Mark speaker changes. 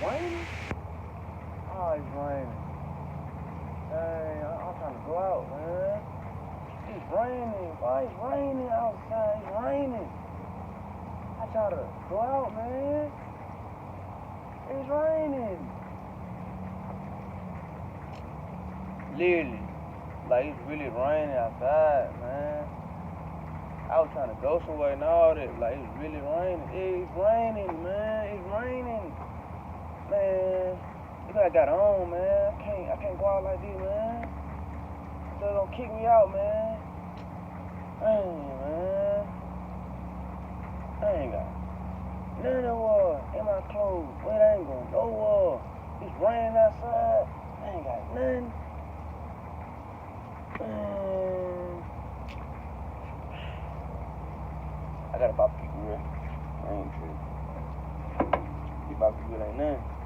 Speaker 1: Raining? Oh, it's raining. Dang, I'm trying to go out, man. It's raining. Why it's raining outside? It's raining. I try to go out, man. It's raining. Literally. Like, it's really raining outside, man. I was trying to go somewhere and all that. Like, it's really raining. It's raining, man. It's raining. Man, look what I got on, man. I can't go out like this, man. They're gonna kick me out, man. Dang, man. I ain't got none of what in my clothes. Wait, I ain't going nowhere. It's raining outside. I ain't got nothing. Man. I got a barbecue grill. I ain't tripping. This barbecue grill ain't nothing.